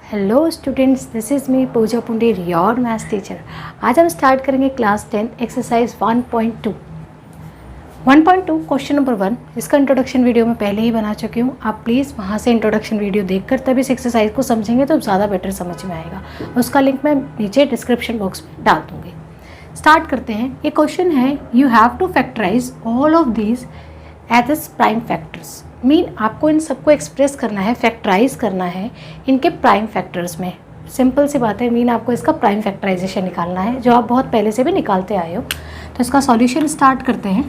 Hello students, this is me Pooja Punder, your maths teacher. आज हम start करेंगे क्लास 10 एक्सरसाइज 1.2 क्वेश्चन नंबर 1। इसका introduction video मैं पहले ही बना चुकी हूँ। आप प्लीज़ वहाँ से इंट्रोडक्शन वीडियो देखकर तब इस एक्सरसाइज को समझेंगे तो ज़्यादा बेटर समझ में आएगा। उसका लिंक मैं नीचे डिस्क्रिप्शन बॉक्स में डाल दूँगी। स्टार्ट करते हैं। ये क्वेश्चन है, you have to factorise all of these as is prime factors. Mean आपको इन सबको एक्सप्रेस करना है, फैक्टराइज करना है इनके प्राइम फैक्टर्स में। सिंपल सी बात है, मीन आपको इसका प्राइम फैक्टराइजेशन निकालना है, जो आप बहुत पहले से भी निकालते आए हो। तो इसका सॉल्यूशन स्टार्ट करते हैं।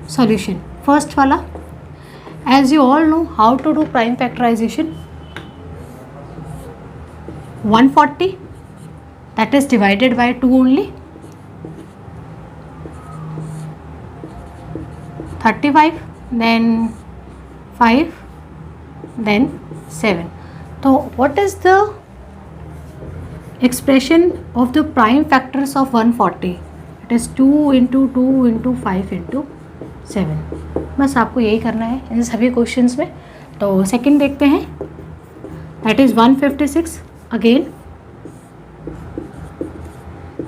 सॉल्यूशन फर्स्ट वाला, as you all know how to do prime factorisation. 140 that is divided by 2 only, 35 then 5 then 7. So what is the expression of the prime factors of 140? It is 2 into 2 into 5 into 7. बस आपको यही करना है इन सभी questions में। तो second देखते हैं, that is 156। अगेन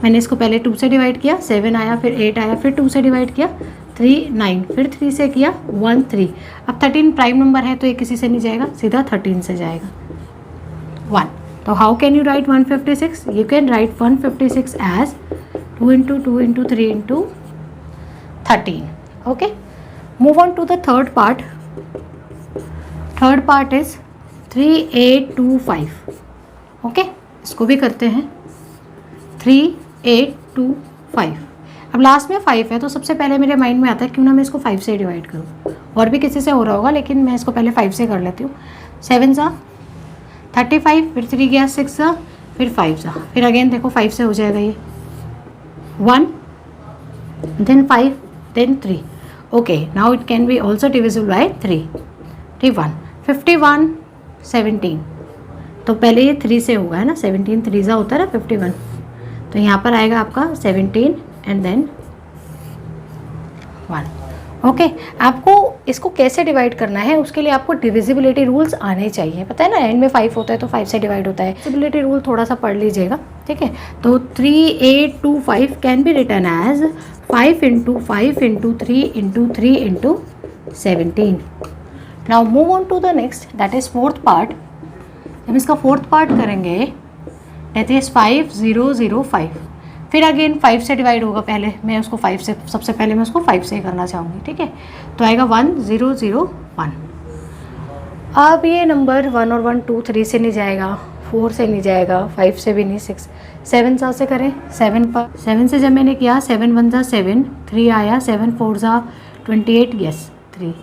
मैंने इसको पहले 2 से डिवाइड किया, 7 आया, फिर 8 आया, फिर 2 से डिवाइड किया, 3 9, फिर 3 से किया 1 3। अब 13 प्राइम नंबर है तो ये किसी से नहीं जाएगा, सीधा 13 से जाएगा 1। तो how can you write 156? You can write 156 as 2 into 2 into 3 into 13. Okay, move on to the third part. Third part is 3825. Okay, इसको भी करते हैं 3825। अब लास्ट में 5 है तो सबसे पहले मेरे माइंड में आता है क्यों ना मैं इसको 5 से डिवाइड करूँ। और भी किसी से हो रहा होगा लेकिन मैं इसको पहले 5 से कर लेती हूँ। 7 सा 35, फिर 3 गया 6 सा, फिर 5 सा, फिर अगेन देखो 5 से हो जाएगा ये 1 then 5 then 3। Okay, now it can be also divisible by 3। 1 51 17। तो पहले ये 3 से होगा है ना, 17 3 सा होता है ना 51। तो यहाँ पर आएगा आपका 17 एंड देन 1। ओके, आपको इसको कैसे डिवाइड करना है उसके लिए आपको डिविजिबिलिटी रूल्स आने चाहिए। पता है ना, एंड में 5 होता है तो 5 से डिवाइड होता है। डिविजिबिलिटी रूल थोड़ा सा पढ़ लीजिएगा, ठीक है। तो 3825 can be written as 5 into 5 into 3 into 3 into 17। Now move on to the next, that is fourth part. जब इसका फोर्थ पार्ट करेंगे दैट इज 5005। फिर अगेन 5 से डिवाइड होगा, पहले मैं उसको 5 से, सबसे पहले मैं उसको 5 से करना चाहूँगी, ठीक है। तो आएगा 1001। अब ये नंबर 1 और 1 2 3 से नहीं जाएगा, 4 से नहीं जाएगा, 5 से भी नहीं, 6 7 सा से करें। 7 पर 7 से जब मैंने किया 7 1 सा 7, 3 आया, 7 4 सा 28, यस 3,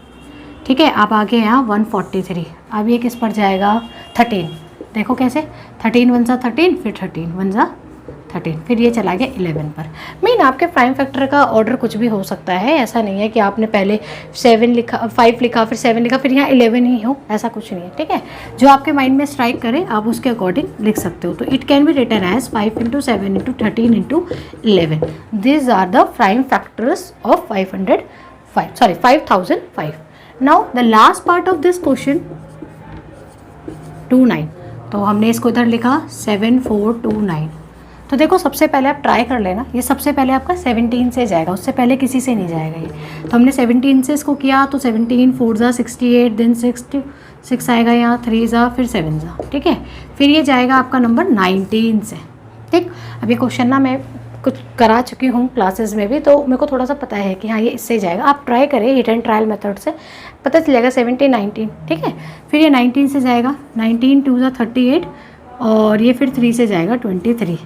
ठीक है। अब आगे यहाँ 143। अब ये किस पर जाएगा? 13। देखो कैसे, 13 1 सा 13, फिर 13 1 सा 13, फिर ये चला गया 11 पर। मीन आपके प्राइम फैक्टर का ऑर्डर कुछ भी हो सकता है, ऐसा नहीं है कि आपने पहले 7 लिखा, 5 लिखा, फिर 7 लिखा, फिर यहाँ 11 ही हो, ऐसा कुछ नहीं है, ठीक है। जो आपके माइंड में स्ट्राइक करे आप उसके अकॉर्डिंग लिख सकते हो। तो it can be written as 5 into 7 into 13 into 11। These are the prime factors of 5005। Now the last part of this question 29। तो हमने इसको इधर लिखा 7429। तो देखो सबसे पहले आप ट्राई कर लेना, ये सबसे पहले आपका 17 से जाएगा, उससे पहले किसी से नहीं जाएगा ये। तो हमने 17 से इसको किया तो 17 4 ज़ा 68, देन 6 आएगा यहाँ, 3 ज़ा, फिर 7 ज़ा, ठीक है। फिर ये जाएगा आपका नंबर 19 से, ठीक। अब ये क्वेश्चन ना मैं कुछ करा चुकी हूँ क्लासेस में भी, तो मेरे को थोड़ा सा पता है कि हाँ ये इससे जाएगा। आप ट्राई करें हिट एंड ट्रायल मेथड से, पता चलेगा 17 19, ठीक है। फिर ये 19 से जाएगा, 19 2 ज़ा 38, और ये फिर 3 से जाएगा 23।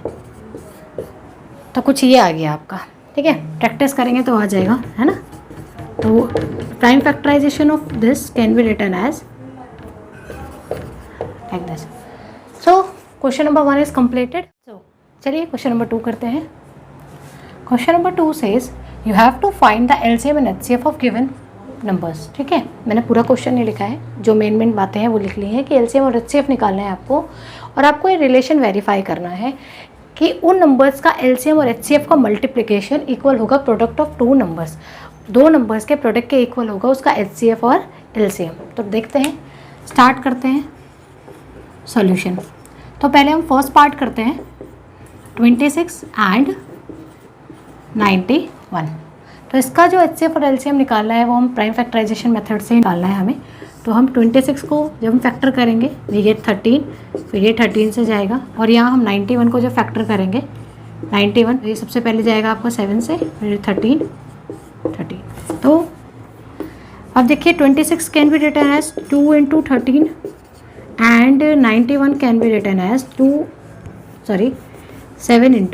तो कुछ ये आ गया आपका, ठीक है। प्रैक्टिस करेंगे तो आ जाएगा, है ना। तो prime factorisation of this can be written as like this. So question number 1 is completed. So चलिए क्वेश्चन नंबर 2 करते हैं। Question number 2 says you have to find the LCM and HCF of given numbers, ठीक है। मैंने पूरा question नहीं लिखा है, जो मेन बातें हैं वो लिख ली हैं कि एलसीएम और एचसीएफ निकालना है आपको, और आपको ये रिलेशन वेरीफाई करना है कि उन नंबर्स का एलसीएम और एचसीएफ का मल्टीप्लिकेशन इक्वल होगा प्रोडक्ट ऑफ 2 नंबर्स। 2 नंबर्स के प्रोडक्ट के इक्वल होगा उसका एचसीएफ और एलसीएम। तो देखते हैं, स्टार्ट करते हैं सॉल्यूशन। तो पहले हम फर्स्ट पार्ट करते हैं 26 एंड 91। तो इसका जो HCF और LCM निकालना है वो हम प्राइम फैक्टराइजेशन मेथड से निकालना है हमें। तो हम 26 को जब हम फैक्टर करेंगे वी गेट 13, फिर ये 13 से जाएगा और यहाँ हम 91 को जब फैक्टर करेंगे 91, ये सबसे पहले जाएगा आपका 7 से, फिर 13। तो अब देखिए 26 can be written as 2 × 13 and 91 can be written as 7 ×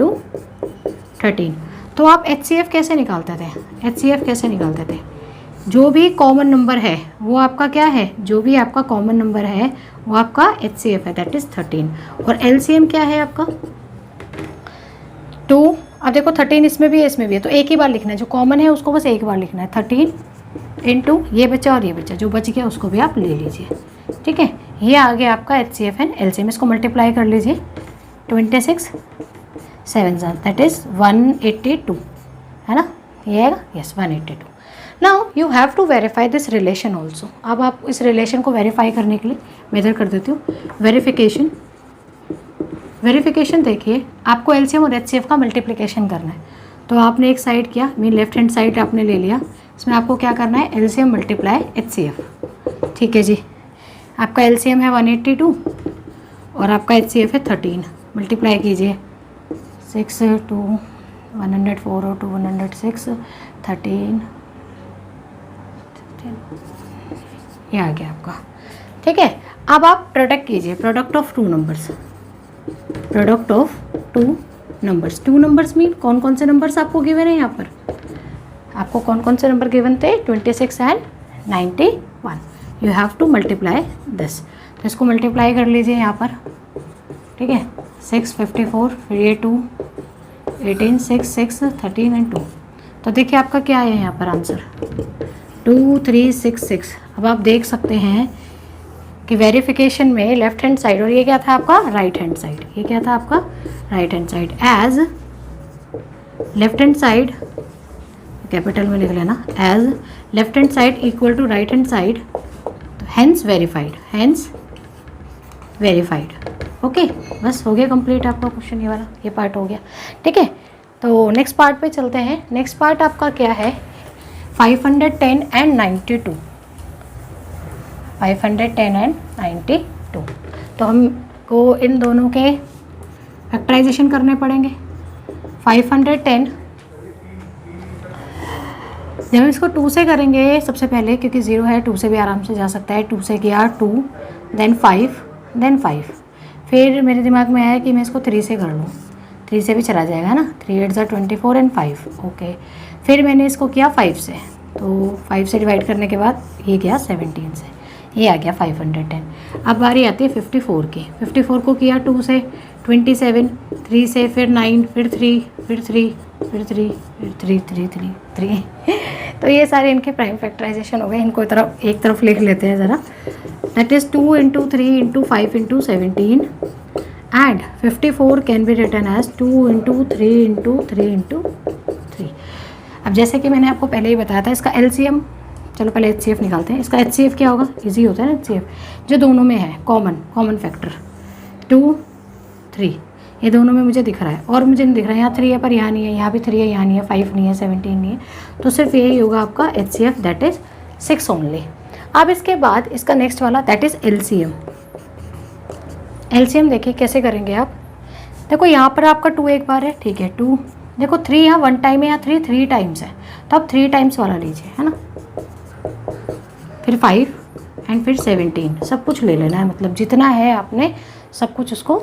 13। तो आप HCF कैसे निकालते थे? HCF कैसे निकालते थे? जो भी कॉमन नंबर है वो आपका क्या है? जो भी आपका कॉमन नंबर है वो आपका HCF है, दैट इज़ 13। और LCM क्या है आपका? 2। अब देखो 13 इसमें भी है इसमें भी है, तो एक ही बार लिखना है, जो कॉमन है उसको बस एक बार लिखना है। 13 × ये बचा और ये बचा, जो बच गया उसको भी आप ले लीजिए, ठीक है। ये आ गया आपका HCF एंड LCM। इसको मल्टीप्लाई कर लीजिए, 26 7 दैट इज़ 182, है ना? ये आएगा, yes 182। Now you have to verify this relation also. अब आप इस रिलेशन को वेरीफाई करने के लिए मेजर कर देती हूँ। वेरिफिकेशन देखिए, आपको LCM और HCF का मल्टीप्लिकेशन करना है। तो आपने एक साइड किया, मीन लेफ्ट हैंड साइड आपने ले लिया, इसमें आपको क्या करना है? LCM मल्टीप्लाई HCF, ठीक है जी। आपका LCM है 182 और आपका HCF है 13। मल्टीप्लाई कीजिए, 6 2 104 और 2 106 13, ये आ गया आपका, ठीक है। अब आप प्रोडक्ट कीजिए, product of two numbers. Two numbers mean कौन कौन से नंबर्स आपको गिवन है यहाँ पर? आपको कौन कौन से नंबर गिवन थे? 26 and 91। You have to multiply this. तो इसको मल्टीप्लाई कर लीजिए यहाँ पर, ठीक है। 6 54, फिर ये 2 18 6 6 13 एंड 2। तो देखिए आपका क्या है यहाँ पर आंसर 2366। अब आप देख सकते हैं कि वेरिफिकेशन में लेफ्ट हैंड साइड, और ये क्या था आपका? Right hand side. ये क्या था आपका? Right hand side. As left hand side capital में लिख लेना, as left hand side equal to right hand side, तो हैंस वेरीफाइड। ओके, बस हो गया कंप्लीट आपका क्वेश्चन, ये वाला ये पार्ट हो गया, ठीक है। तो नेक्स्ट पार्ट पे चलते हैं। नेक्स्ट पार्ट आपका क्या है? 510 एंड 92। 510 एंड 92। तो हमको इन दोनों के फैक्टराइजेशन करने पड़ेंगे। 510 जब हम इसको 2 से करेंगे सबसे पहले, क्योंकि 0 है, 2 से भी आराम से जा सकता है। 2 से किया 2, देन 5, फिर मेरे दिमाग में आया कि मैं इसको 3 से कर लूँ, 3 से भी चला जाएगा ना। 3 8 24 एंड 5, ओके। फिर मैंने इसको किया 5 से, तो 5 से डिवाइड करने के बाद ये गया 17 से, ये आ गया 510। अब बारी आती है 54 की। 54 को किया 2 से, 27, 3 से, फिर 9, फिर 3, फिर 3, फिर 3, फिर 3 3 3 3 तो ये सारे इनके प्राइम फैक्टराइजेशन हो गए। इनको एक तरफ लिख लेते हैं ज़रा। That is 2 × 3 × 5 × 17 and 54 can be written as 2 × 3 × 3 × 3। अब जैसे कि मैंने आपको पहले ही बताया था, इसका LCM, चलो पहले HCF निकालते हैं। इसका HCF क्या होगा? इजी होता है ना HCF, जो दोनों में है कॉमन फैक्टर 2 3, ये दोनों में मुझे दिख रहा है, और मुझे नहीं दिख रहा है। यहाँ 3 है पर यहाँ नहीं है, यहाँ भी 3 है यहाँ नहीं है, 5 नहीं है, 17 नहीं है, तो सिर्फ यही होगा आपका HCF, दैट इज़ 6 ओनली। अब इसके बाद इसका नेक्स्ट वाला दैट इज़ LCM। LCM देखिए कैसे करेंगे आप। देखो यहाँ पर आपका 2 एक बार है, ठीक है। 2 देखो 3 यहाँ 1 टाइम है, यहाँ 3 टाइम्स है, तो आप 3 टाइम्स वाला लीजिए, है ना। फिर 5 एंड फिर 17, सब कुछ ले लेना है, मतलब जितना है आपने सब कुछ उसको,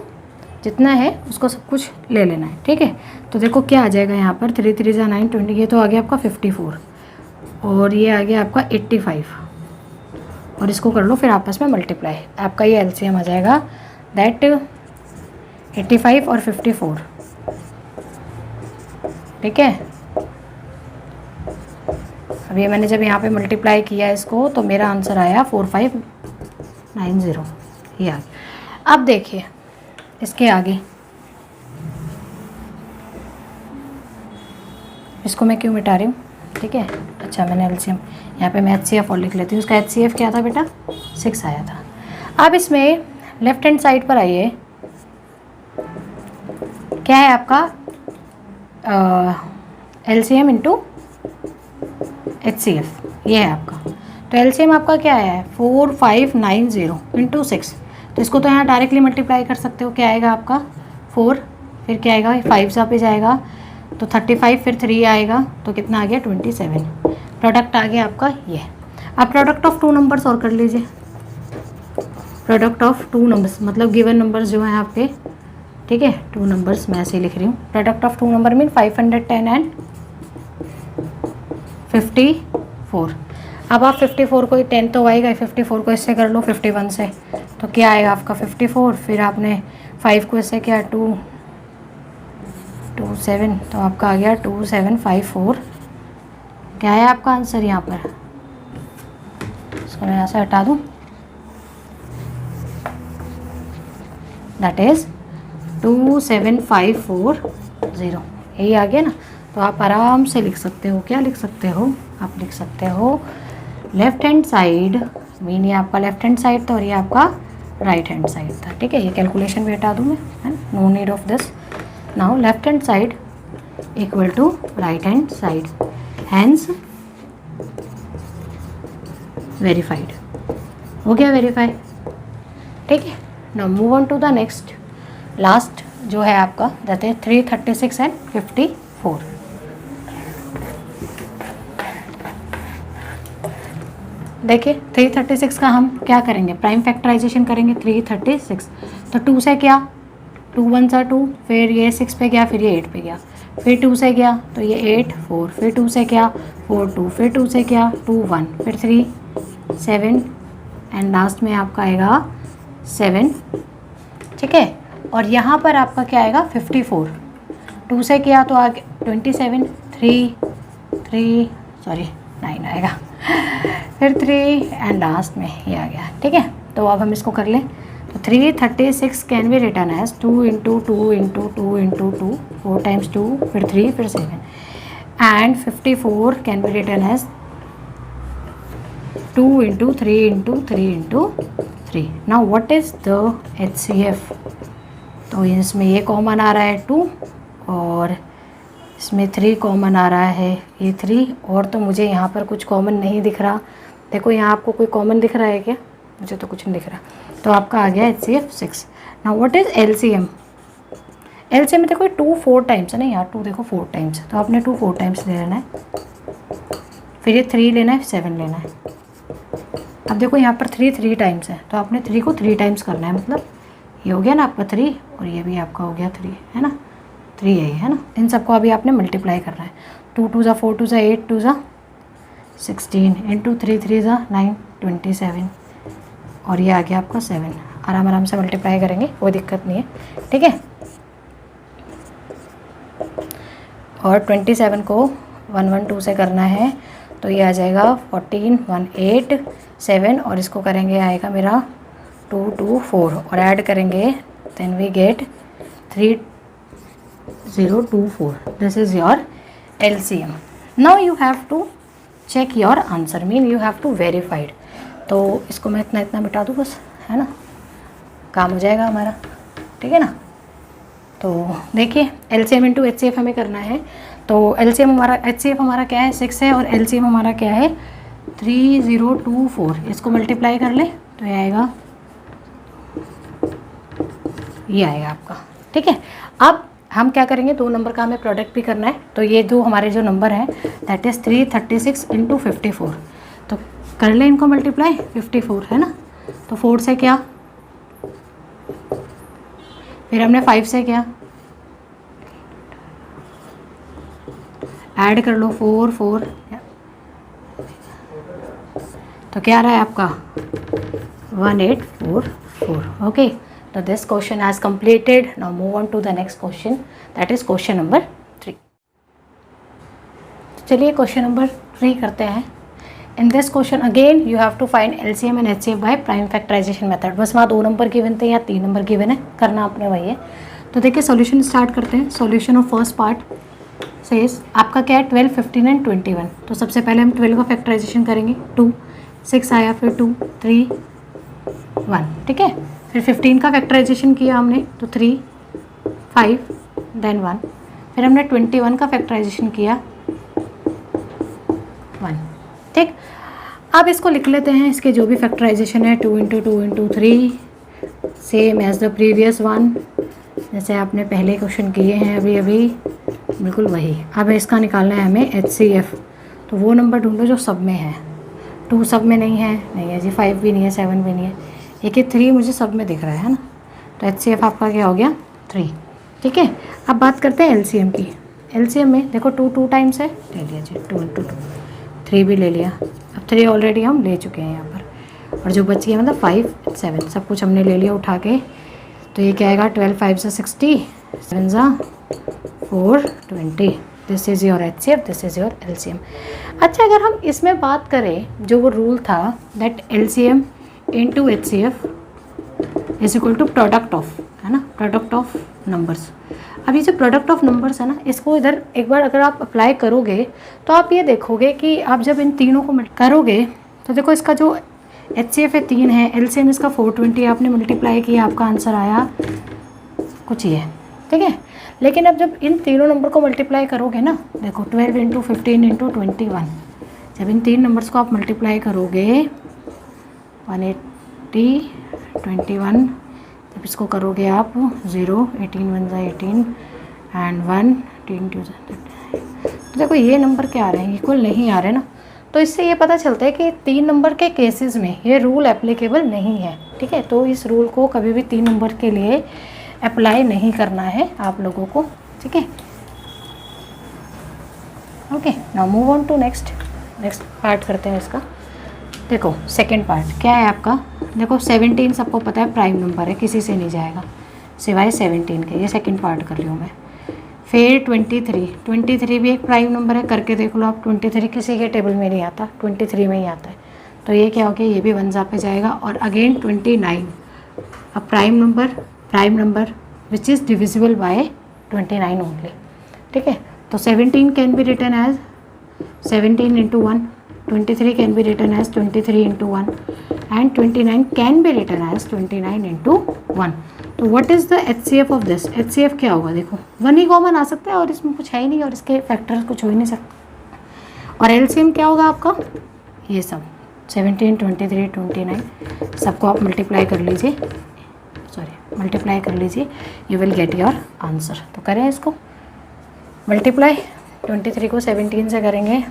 जितना है उसको सब कुछ ले लेना है, ठीक है। तो देखो क्या आ जाएगा यहाँ पर, 3 3 9 20, ये तो आ गया आपका 54 और ये आ गया आपका 85, और इसको कर लो फिर आपस में मल्टीप्लाई। आपका ये LCM आ जाएगा दैट 85 और 54, ठीक है। अब ये मैंने जब यहाँ पे मल्टीप्लाई किया इसको, तो मेरा आंसर आया 4590, ये आ गया। अब देखिए इसके आगे, इसको मैं क्यों मिटा रही हूँ, ठीक है। अच्छा मैंने LCM यहाँ पे मैं HCF और लिख लेती हूँ। उसका HCF क्या था बेटा? 6 आया था। अब इसमें लेफ्ट हैंड साइड पर आइए, क्या है आपका LCM इंटू HCF, ये है आपका। तो LCM आपका क्या है 4590 इंटू 6, तो इसको तो यहाँ डायरेक्टली मल्टीप्लाई कर सकते हो। क्या आएगा आपका 4, फिर क्या आएगा 5 सा पे जाएगा तो 35, फिर 3 आएगा तो कितना आ गया 27। प्रोडक्ट आ गया आपका ये। अब प्रोडक्ट ऑफ 2 नंबर्स और कर लीजिए। प्रोडक्ट ऑफ 2 नंबर्स मतलब गिवन नंबर्स जो हैं आपके, ठीक है 2 नंबर्स मैं ऐसे लिख रही हूँ। Product of 2 number mean 510 and 54। अब आप 54 को 10 तो आएगा, 54 को इससे कर लो 51 से, तो क्या आएगा आपका 54, फिर आपने 5 को इससे क्या 27, तो आपका आ गया 2754। क्या है आपका आंसर यहाँ पर, इसको मैं यहाँ से हटा दूँ, दैट इज़ 27540, यही आ गया ना। तो आप आराम से लिख सकते हो, क्या लिख सकते हो आप, लिख सकते हो लेफ्ट हैंड साइड मीन ये आपका लेफ्ट हैंड साइड था और ये आपका राइट हैंड साइड था, ठीक है। ये कैलकुलेशन भी हटा दूँ मैं, है no need of this. Now left hand side equal to right hand side, hence verified, हो गया वेरीफाई, ठीक है। Now move on to the next, last जो है आपका दैट इज 336 एंड 54। देखिए 336 का हम क्या करेंगे, प्राइम फैक्टराइजेशन करेंगे। 336 तो 2 से क्या, 2 1 सा 2, फिर ये 6 पे गया, फिर ये 8 पे गया, फिर 2 से गया तो ये 8 4, फिर 2 से क्या 4 2, फिर 2 से क्या 2 1, फिर 3 7 एंड लास्ट में आपका आएगा 7, ठीक है। और यहाँ पर आपका क्या आएगा 54, 2 से किया तो आगे 27, 9 आएगा, फिर 3 एंड लास्ट में ये आ गया, ठीक है। तो अब हम इसको कर लें, तो 336 can be written as 2 into 2 into 2 into 2, 4 times 2, फिर 3, फिर 7 and 54 can be written as 2 into 3 into 3 into 3। Now what is the HCF, तो इसमें ये कॉमन आ रहा है 2 और इसमें 3 कॉमन आ रहा है, ये 3, और तो मुझे यहाँ पर कुछ कॉमन नहीं दिख रहा। देखो यहाँ आपको कोई कॉमन दिख रहा है क्या, मुझे तो कुछ नहीं दिख रहा। तो आपका आ गया HCF 6। Now what is LCM, LCM देखो 2 4 टाइम्स है ना, यहाँ 2 देखो 4 टाइम्स, तो आपने 2 4 टाइम्स ले लेना है, फिर ये 3 लेना है, 7 लेना है। अब देखो यहाँ पर 3 टाइम्स है, तो आपने 3 को 3 टाइम्स करना है, मतलब ये हो गया ना आपका 3 और ये भी आपका हो गया 3, है ना, 3 यही है ना। इन सबको अभी आपने मल्टीप्लाई करना है, 2 2 ज़ा 4 2 ज़ा 8 2 ज़ा 16 इंटू 3 3 ज़ा 9 27 और ये आ गया आपका 7। आराम आराम से मल्टीप्लाई करेंगे, कोई दिक्कत नहीं है, ठीक है। और 27 को 112 से करना है, तो ये आ जाएगा 14 187 और इसको करेंगे आएगा मेरा 224 और ऐड करेंगे, then we get 3024। This is your LCM। Now you have to check your answer, mean you have to verified. तो इसको मैं इतना मिटा दूँ बस, है ना, काम हो जाएगा हमारा, ठीक है ना। तो देखिए LCM इंटू HCF हमें करना है, तो LCM हमारा, HCF हमारा क्या है 6 है और LCM हमारा क्या है 3024। इसको मल्टीप्लाई कर ले तो ये आएगा, ये आएगा आपका, ठीक है। अब हम क्या करेंगे, 2 नंबर का हमें प्रोडक्ट भी करना है, तो ये दो हमारे जो नंबर हैं दैट इज़ 336 इंटू 54, तो कर ले इनको मल्टीप्लाई, 54 है ना, तो 4 से क्या, फिर हमने 5 से क्या ऐड कर लो, 4 4, तो क्या आ रहा है आपका 1844। ओके, तो this question has completed. Now move on to the next question, that is question number 3. चलिए क्वेश्चन नंबर 3 करते हैं। In this question again you have to find LCM and HCF by prime factorisation method. बस वहाँ 2 number given थे या 3 number given है, करना आपने वही है। तो देखिए सॉल्यूशन स्टार्ट करते हैं। Solution of first part says आपका क्या है 12 15 एंड 21। तो सबसे पहले हम 12 का फैक्टराइजेशन करेंगे, 2 6 आया, फिर 2 3 1, ठीक है। फिर 15 का फैक्टराइजेशन किया हमने, तो 3 5 देन 1, फिर हमने 21 का फैक्टराइजेशन किया 1, ठीक। अब इसको लिख लेते हैं, इसके जो भी फैक्टराइजेशन है 2 × 2 × 3 same as the previous one, जैसे आपने पहले क्वेश्चन किए हैं अभी अभी, बिल्कुल वही। अब इसका निकालना है हमें HCF, तो वो नंबर ढूंढो जो सब में है। 2 सब में नहीं है जी, 5 भी नहीं है, 7 भी नहीं है, एक 3 मुझे सब में दिख रहा है ना, तो HCF आपका क्या हो गया 3, ठीक है। अब बात करते हैं LCM की। LCM में देखो 2 टाइम्स है, ले लिया जी 2 × 2, 3 भी ले लिया। अब 3 ऑलरेडी हम ले चुके हैं यहाँ पर, और जो बच गया मतलब 5 7 सब कुछ हमने ले लिया उठा के, तो ये क्या आएगा 12 5 सा 60, 7 सा 420। This is your HCF, this is your LCM। अच्छा, अगर हम इसमें बात करें, जो वो रूल था that LCM into HCF is equal to product of, है ना, प्रोडक्ट ऑफ नंबर्स। अब ये जो प्रोडक्ट ऑफ नंबर्स है ना, इसको इधर एक बार अगर आप अप्लाई करोगे तो आप ये देखोगे कि आप जब इन तीनों को करोगे तो देखो इसका जो HCF है 3 है, LCM इसका 420, आपने मल्टीप्लाई किया, आपका आंसर आया कुछ ये, ठीक है। लेकिन अब जब इन तीनों नंबर को मल्टीप्लाई करोगे ना, देखो 12 × 15 × 21, जब इन 3 नंबर्स को आप मल्टीप्लाई करोगे 180 21, जब इसको करोगे आप 0 18 1 × 18 एंड 1 10 2 तो देखो ये नंबर क्या आ रहे हैं, इक्वल नहीं आ रहे ना। तो इससे ये पता चलता है कि 3 नंबर के केसेस में ये रूल एप्लीकेबल नहीं है, ठीक है। तो इस रूल को कभी भी 3 नंबर के लिए अप्लाई नहीं करना है आप लोगों को, ठीक है। Okay, now move on to next part करते हैं इसका। देखो सेकंड पार्ट क्या है आपका, देखो 17 सबको पता है प्राइम नंबर है, किसी से नहीं जाएगा सिवाय 17 के, ये सेकंड पार्ट कर रही हूँ मैं। फिर 23 भी एक प्राइम नंबर है, करके देख लो आप, 23 किसी के टेबल में नहीं आता, 23 में ही आता है, तो ये क्या हो गया, ये भी 1 पे जाएगा। और again 29, a prime number which is divisible by 29 only, ठीक है। तो 17 can be written as 17 × 1, 23 can be written as 23 × 1 and 29 can be written as 29 × 1। तो what is the HCF of this, HCF क्या होगा, देखो 1 ही कॉमन आ सकता है और इसमें कुछ है ही नहीं, और इसके फैक्टर्स कुछ हो ही नहीं सकता। और LCM क्या होगा आपका, ये सब 17 23 29 सबको आप मल्टीप्लाई कर लीजिए, you will get your answer. तो करें इसको मल्टीप्लाई, 23 को 17 से करेंगे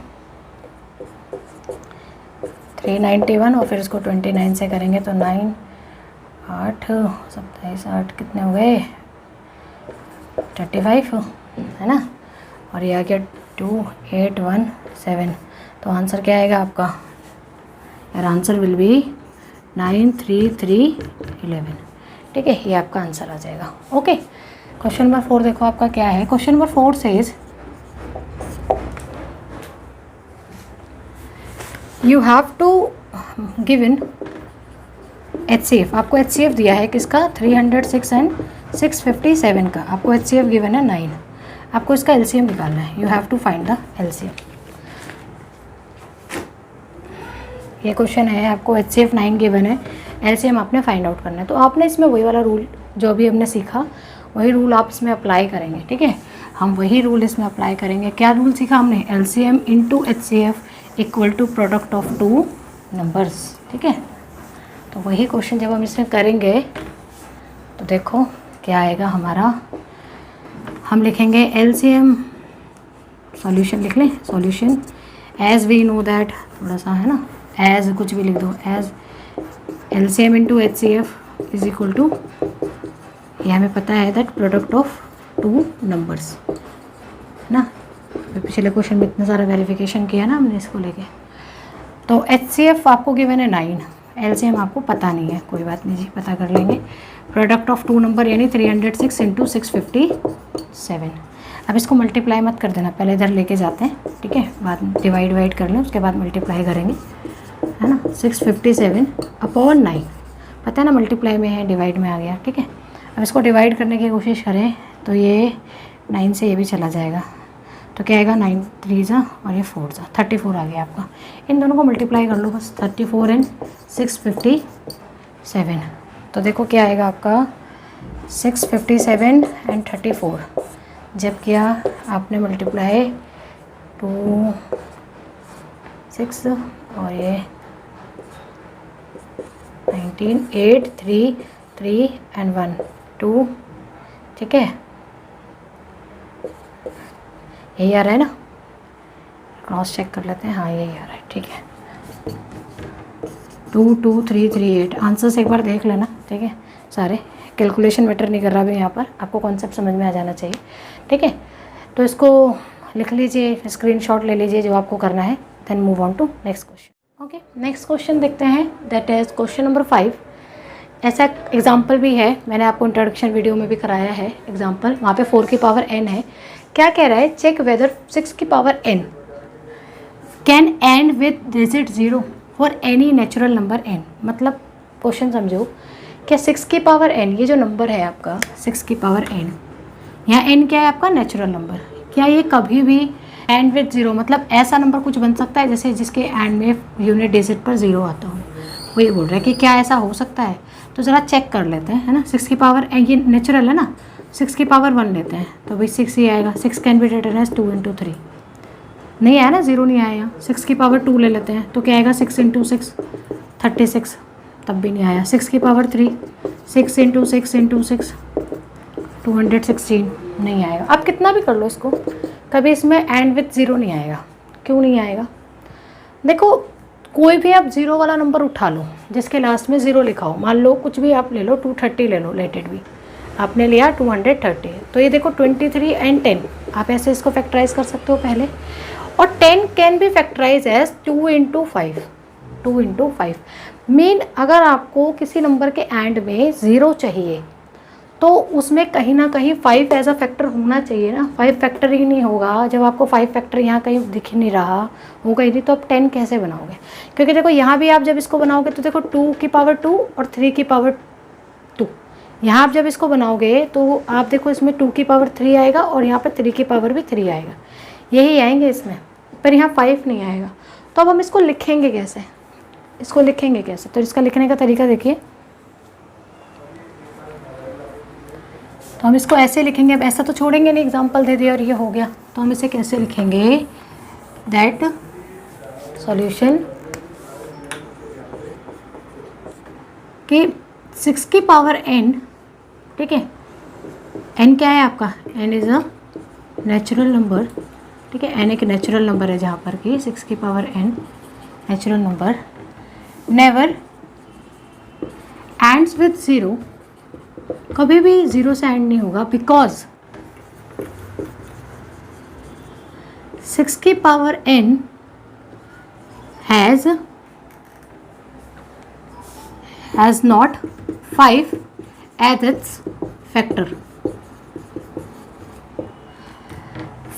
391, और फिर इसको 29 से करेंगे तो 9 8 27 8 कितने हो गए 35, है ना। और ये आ गया 2817, तो आंसर क्या आएगा आपका, यार आंसर विल बी 93311, ठीक है, ये आपका आंसर आ जाएगा। ओके, क्वेश्चन नंबर 4 देखो आपका क्या है। Question number 4 says you have to given HCF, आपको HCF दिया है किसका 306 एंड 657 का, आपको HCF गिवन है 9, आपको इसका LCM निकालना है, you have to find the LCM। ये क्वेश्चन है, आपको HCF 9 गिवन है, LCM आपने फाइंड आउट करना है। तो आपने इसमें वही वाला रूल जो अभी हमने सीखा, वही रूल आप इसमें अप्लाई करेंगे, ठीक है। हम वही रूल इसमें अप्लाई करेंगे। क्या रूल सीखा हमने, LCM into HCF equal to product of 2 numbers, ठीक है। तो वही क्वेश्चन जब हम इसमें करेंगे तो देखो क्या आएगा हमारा, हम लिखेंगे LCM, सॉल्यूशन लिख लें, solution as we know that, थोड़ा सा है ना, एज कुछ भी लिख दो, as LCM into HCF is equal to, ये हमें पता है दैट प्रोडक्ट ऑफ 2 नंबर्स, है ना। पिछले क्वेश्चन में इतना सारा वेरिफिकेशन किया ना हमने इसको लेके। तो HCF आपको गिवन है 9, LCM आपको पता नहीं है, कोई बात नहीं जी, पता कर लेंगे। प्रोडक्ट ऑफ 2 नंबर यानी 306 इंटू 657। अब इसको मल्टीप्लाई मत कर देना, पहले इधर लेके जाते हैं, ठीक है, बाद में डिवाइड कर लें, उसके बाद मल्टीप्लाई करेंगे, है ना। 657 अपॉन 9, पता है ना, मल्टीप्लाई में है, डिवाइड में आ गया, ठीक है। अब इसको डिवाइड करने की कोशिश करें तो ये 9 से ये भी चला जाएगा, तो क्या आएगा 9 3 और ये 4 34 आ गया आपका। इन दोनों को मल्टीप्लाई कर लो बस, 34 एंड 657, तो देखो क्या आएगा आपका 657 एंड 34, जब किया आपने मल्टीप्लाई 2 6 और ये 19 8 3 3 एंड 1 2, ठीक है, यही आ रहा है ना, क्रॉस चेक कर लेते हैं, हाँ यही आ रहा है, ठीक है। 2 2 3 3 8 आंसर्स एक बार देख लेना, ठीक है। सारे कैलकुलेशन मैटर नहीं कर रहा भी, यहाँ पर आपको कॉन्सेप्ट समझ में आ जाना चाहिए, ठीक है। तो इसको लिख लीजिए, स्क्रीनशॉट ले लीजिए जो आपको करना है, then move on to next question. Okay, next question देखते हैं, दैट इज क्वेश्चन नंबर 5। ऐसा एग्जाम्पल भी है, मैंने आपको इंट्रोडक्शन वीडियो में भी कराया है एग्जाम्पल, वहाँ पे 4 की पावर n है। क्या कह रहा है, चेक वेदर 6 की power n can and with digit 0 for any natural number n। मतलब क्वेश्चन समझो, क्या 6 की पावर n, ये जो नंबर है आपका 6 की पावर n, यहाँ n क्या है आपका नेचुरल नंबर, क्या ये कभी भी एंड विद 0, मतलब ऐसा नंबर कुछ बन सकता है जैसे जिसके एंड में यूनिट डिजिट पर 0 आता हो, वो ये बोल रहा है कि क्या ऐसा हो सकता है। तो ज़रा चेक कर लेते हैं, है ना। 6 की पावर ये नेचुरल है ना, 6 की पावर 1 लेते हैं तो भाई 6 ही आएगा। 6 कैन बी रिटन एज 2 × 3, नहीं आया ना, 0 नहीं आया। 6 की पावर 2 ले लेते हैं तो क्या आएगा, 6 × 6 36, तब भी नहीं आया। 6 की पावर 3 6 × 6 × 6 216, नहीं आएगा। आप कितना भी कर लो इसको, कभी इसमें एंड विथ 0 नहीं आएगा। क्यों नहीं आएगा, देखो कोई भी आप 0 वाला नंबर उठा लो जिसके लास्ट में 0 लिखा हो, मान लो कुछ भी आप ले लो, 230 ले लो, लेटेड भी आपने लिया 230, तो ये देखो 23 एंड 10, आप ऐसे इसको फैक्टराइज कर सकते हो पहले। और 10 can be factorise as 2 × 5, 2 × 5 mean अगर आपको किसी नंबर के एंड में 0 चाहिए तो उसमें कहीं ना कहीं 5 एज अ फैक्टर होना चाहिए ना। 5 फैक्टर ही नहीं होगा, जब आपको 5 फैक्टर यहाँ कहीं दिख ही नहीं रहा होगा ही नहीं, तो आप 10 कैसे बनाओगे। क्योंकि देखो यहाँ भी आप जब इसको बनाओगे तो देखो 2 की पावर 2 और 3 की पावर 2, यहाँ आप जब इसको बनाओगे तो आप देखो इसमें 2 की पावर 3 आएगा और यहाँ पर 3 की पावर भी 3 आएगा, यही आएंगे इसमें, पर यहाँ 5 नहीं आएगा। तो अब हम इसको लिखेंगे कैसे, इसको लिखेंगे कैसे, तो इसका लिखने का तरीका देखिए। तो हम इसको ऐसे लिखेंगे, अब ऐसा तो छोड़ेंगे नहीं, एग्जाम्पल दे दिया और ये हो गया, तो हम इसे कैसे लिखेंगे, दैट सॉल्यूशन कि 6 की पावर n, ठीक है, n क्या है आपका, n is a natural number, ठीक है, n एक नेचुरल नंबर है जहाँ पर कि 6 की power n natural number never ends with 0, कभी भी 0 से एंड नहीं होगा, बिकॉज 6 की power n has not 5 as its factor.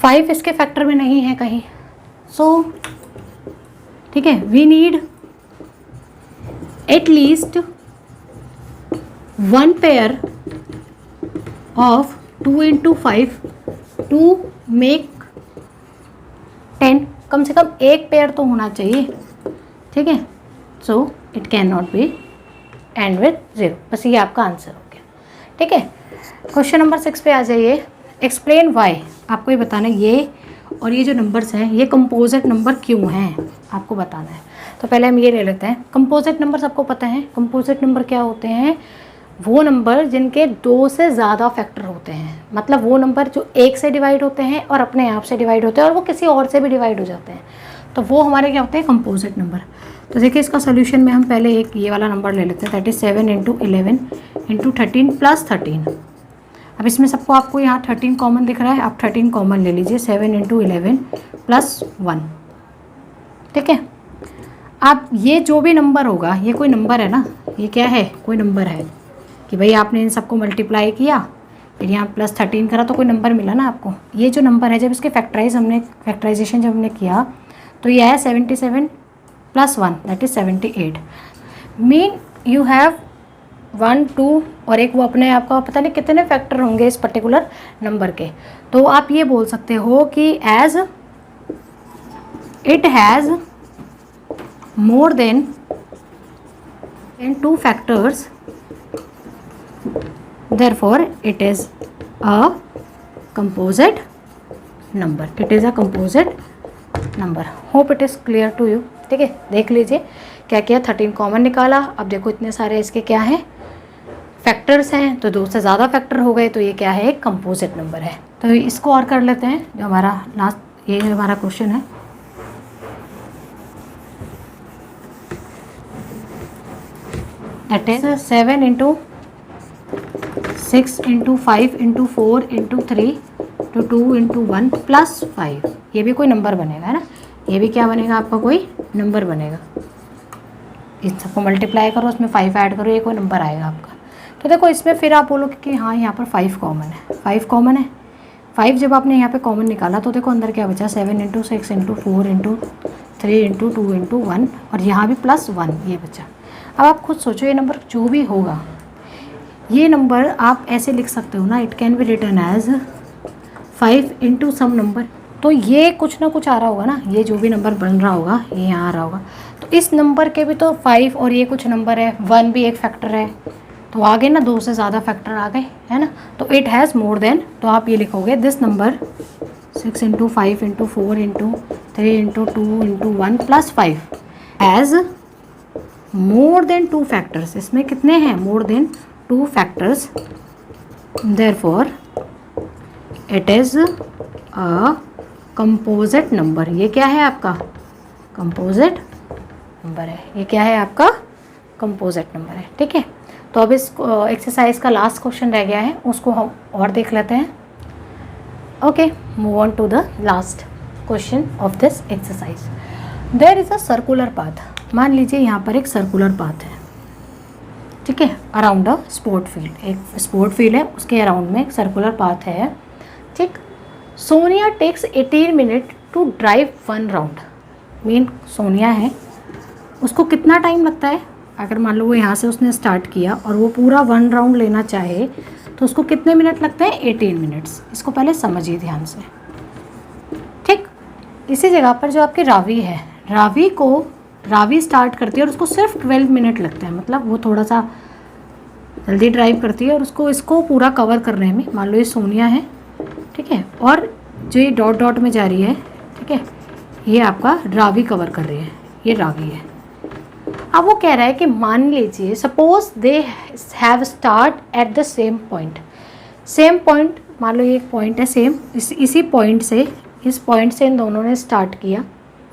5 इसके फैक्टर में नहीं है कहीं, सो ठीक है, we need at least 1 pair of 2 × 5 to make 10, कम से कम एक पेयर तो होना चाहिए, ठीक है। So it can not be end with 0, बस ये आपका आंसर हो गया, ठीक है। क्वेश्चन नंबर 6 पे आ जाइए। एक्सप्लेन वाई, आपको ये बताना है ये और ये जो नंबर्स हैं ये कंपोजिट नंबर क्यों हैं, आपको बताना है। तो पहले हम ये ले लेते हैं, कंपोजिट नंबर सबको पता है। कंपोजिट नंबर क्या होते हैं, वो नंबर जिनके 2 से ज़्यादा फैक्टर होते हैं, मतलब वो नंबर जो 1 से डिवाइड होते हैं और अपने आप से डिवाइड होते हैं और वो किसी और से भी डिवाइड हो जाते हैं, तो वो हमारे क्या होते हैं, कंपोजिट नंबर। तो देखिए इसका सोल्यूशन में हम पहले एक ये वाला नंबर ले लेते हैं, दैट इज़ 7 × 11 × 13 + 13। अब इसमें सबको आपको यहाँ 13 कॉमन दिख रहा है, आप 13 कॉमन ले लीजिए, 7 × 11 + 1, ठीक है। अब ये जो भी नंबर होगा, ये कोई नंबर है ना, ये क्या है, कोई नंबर है कि भाई आपने इन सबको मल्टीप्लाई किया, फिर यहाँ +13 करा तो कोई नंबर मिला ना आपको। ये जो नंबर है जब इसके फैक्टराइजेशन जब हमने किया तो ये है 77 + 1 that is 78। Mean you have 1 2 और एक वो अपने आपका पता नहीं कितने फैक्टर होंगे इस पर्टिकुलर नंबर के। तो आप ये बोल सकते हो कि as it has more than 2 factors, therefore it is a composite number, it is a composite number. Hope it is clear to you. ठीक है, देख लीजिए क्या किया, 13 कॉमन निकाला। अब देखो इतने सारे इसके क्या हैं, फैक्टर्स हैं, तो 2 से ज़्यादा फैक्टर हो गए, तो ये क्या है, एक कंपोजिट नंबर है। तो इसको और कर लेते हैं, जो हमारा लास्ट ये हमारा क्वेश्चन है। That is 7 into 6 into 5 into 4 into 3 तो 2 इंटू 1 प्लस 5। ये भी कोई नंबर बनेगा, है ना, ये भी क्या बनेगा आपका, कोई नंबर बनेगा। इस सबको मल्टीप्लाई करो, उसमें 5 ऐड करो, ये कोई नंबर आएगा आपका। तो देखो इसमें फिर आप बोलोगे कि हाँ यहाँ पर 5 कॉमन है, 5 कॉमन है। 5 जब आपने यहाँ पे कॉमन निकाला तो देखो अंदर क्या बचा, 7 into 6 into 4 into 3 into 2 into 1, और यहाँ भी प्लस 1 ये बचा। अब आप खुद सोचो, ये नंबर जो भी होगा, ये नंबर आप ऐसे लिख सकते हो ना, it can be written as 5 into some number. तो ये कुछ ना कुछ आ रहा होगा ना, ये जो भी नंबर बन रहा होगा ये यहाँ आ रहा होगा। तो इस नंबर के भी तो 5 और ये कुछ नंबर है, 1 भी एक फैक्टर है, तो आगे ना 2 से ज़्यादा फैक्टर आ गए, है ना। तो इट हैज़ मोर देन, तो आप ये लिखोगे this number 6 into 5 into 4 into 3 into 2 into 1 plus 5 has more than 2 factors. इसमें कितने हैं, मोर than 2 factors, therefore it is a composite number. ये क्या है आपका, कंपोजिट नंबर है। ये क्या है आपका, कंपोजिट नंबर है। ठीक है, तो अब इस एक्सरसाइज का लास्ट क्वेश्चन रह गया है, उसको हम और देख लेते हैं। Okay, move on to the last question of this exercise. There is a circular path. मान लीजिए यहाँ पर एक सर्कुलर पाथ है, ठीक है, अराउंड अ स्पोर्ट फील्ड। एक स्पोर्ट फील्ड है, उसके अराउंड में एक सर्कुलर पाथ है। ठीक, Sonia takes 18 minute to drive 1 round. Mean Sonia है, उसको कितना टाइम लगता है, अगर मान लो वो यहाँ से उसने स्टार्ट किया और वो पूरा 1 राउंड लेना चाहे तो उसको कितने मिनट लगते हैं, 18 मिनट्स। इसको पहले समझिए ध्यान से। ठीक, इसी जगह पर जो आपकी रावी है, रावी स्टार्ट करती है और उसको सिर्फ 12 मिनट लगते हैं, मतलब वो थोड़ा सा जल्दी ड्राइव करती है और उसको इसको पूरा कवर करने में, मान लो ये सोनिया है, ठीक है, और जो ये डॉट डॉट में जा रही है, ठीक है, ये आपका रावी कवर कर रही है, ये रावी है। अब वो कह रहा है कि मान लीजिए suppose they have start at the same point. Same point, मान लो ये एक पॉइंट है सेम, इसी पॉइंट से, इस पॉइंट से इन दोनों ने स्टार्ट किया,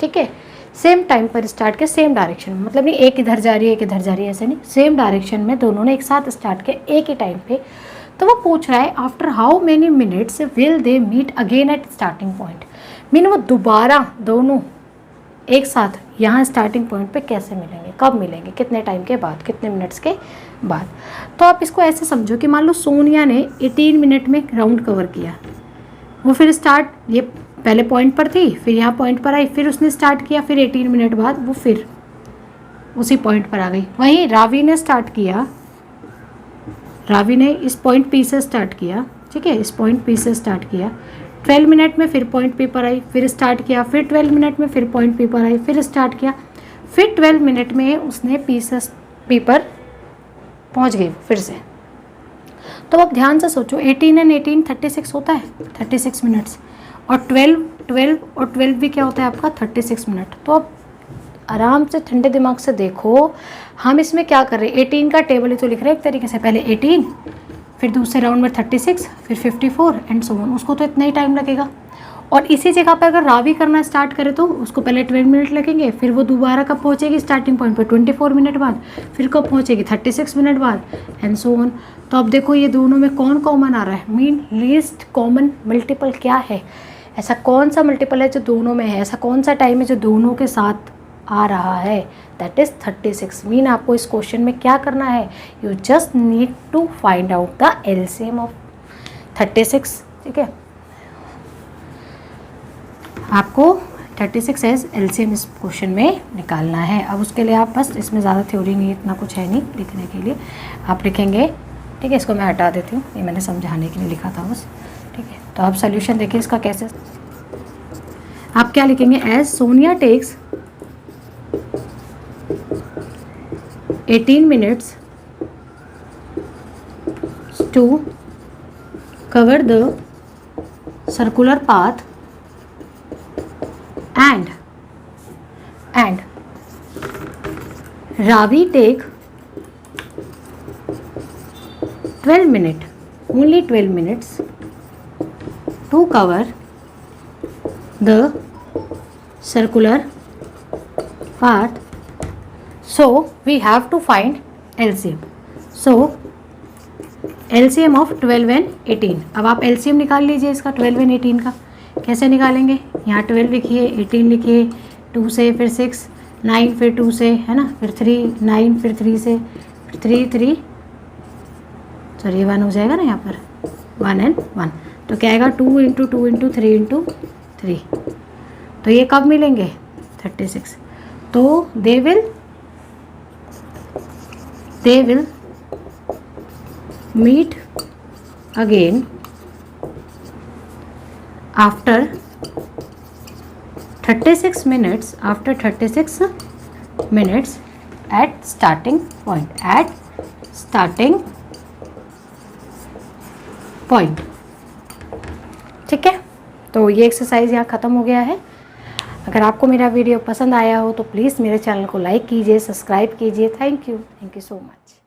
ठीक है, सेम टाइम पर स्टार्ट किया, सेम डायरेक्शन में, मतलब नहीं एक इधर जा रही है एक इधर जा रही है, ऐसे नहीं, सेम डायरेक्शन में दोनों ने एक साथ स्टार्ट किया एक ही टाइम पे। तो वो पूछ रहा है after how many minutes will they meet again at starting point. Mean वो दोबारा दोनों एक साथ यहाँ स्टार्टिंग पॉइंट पे कैसे मिलेंगे, कब मिलेंगे, कितने टाइम के बाद, कितने मिनट्स के बाद। तो आप इसको ऐसे समझो कि मान लो सोनिया ने 18 मिनट में राउंड कवर किया, वो फिर स्टार्ट, ये पहले पॉइंट पर थी, फिर यहाँ पॉइंट पर आई, फिर उसने स्टार्ट किया, फिर 18 मिनट बाद वो फिर उसी पॉइंट पर आ गई। वहीं रावी ने स्टार्ट किया, रावी ने इस पॉइंट पी से स्टार्ट किया, ठीक है, इस पॉइंट पी से स्टार्ट किया, 12 मिनट में फिर पॉइंट पी पर आई, फिर स्टार्ट किया, फिर 12 मिनट में फिर पॉइंट पी पर आई, फिर स्टार्ट किया, फिर 12 मिनट में उसने पी पर पहुंच गई फिर से। तो अब ध्यान से सोचो, 18 एंड 18 36 होता है, 36 मिनट्स, और 12 और 12 भी क्या होता है आपका, 36 मिनट। तो अब आराम से ठंडे दिमाग से देखो, हम इसमें क्या कर रहे हैं, 18 का टेबल ही तो लिख रहे हैं एक तरीके से, पहले 18, फिर दूसरे राउंड में 36, फिर 54 एंड सो ऑन, उसको तो इतना ही टाइम लगेगा। और इसी जगह पर अगर रावी करना स्टार्ट करे तो उसको पहले 12 मिनट लगेंगे, फिर वो दोबारा कब पहुंचेगी स्टार्टिंग पॉइंट पर, 24 मिनट बाद, फिर कब पहुंचेगी 36 मिनट बाद एंड सो ऑन। तो अब देखो ये दोनों में कौन कॉमन आ रहा है, मीन लीस्ट कॉमन मल्टीपल क्या है, ऐसा कौन सा मल्टीपल है जो दोनों में है, ऐसा कौन सा टाइम है जो दोनों के साथ आ रहा है, दैट इज़ 36। मीन आपको इस क्वेश्चन में क्या करना है, you just need to find out the LCM of 36, ठीक है, आपको 36 एज एलसीएम इस क्वेश्चन में निकालना है। अब उसके लिए आप बस, इसमें ज़्यादा थ्योरी नहीं, इतना कुछ है नहीं लिखने के लिए, आप लिखेंगे, ठीक है, इसको मैं हटा देती हूँ, ये मैंने समझाने के लिए लिखा था बस, ठीक है। तो आप सोल्यूशन देखिए इसका कैसे, आप क्या लिखेंगे, as Sonia takes 18 minutes to cover the circular path and Ravi take 12 minutes, only 12 minutes to cover the circular path. So we have to find LCM. So LCM of 12 and 18. अब आप LCM निकाल लीजिए इसका 12 and 18 का. कैसे निकालेंगे? यहाँ 12 लिखिए, 18 लिखिए, 2 से, फिर 6, 9 फिर 2 से, है ना, फिर 3, 9 फिर 3 से, फिर 3, सॉरी 1 हो जाएगा ना यहाँ पर, 1 and 1. तो क्या आएगा? 2 into 2 into 3 into 3. तो ये कब मिलेंगे? 36. तो they will meet again after 36 minutes, at starting point, ठीक है. तो ये एक्सरसाइज यहाँ ख़त्म हो गया है. अगर आपको मेरा वीडियो पसंद आया हो तो प्लीज़ मेरे चैनल को लाइक कीजिए, सब्सक्राइब कीजिए. Thank you so much.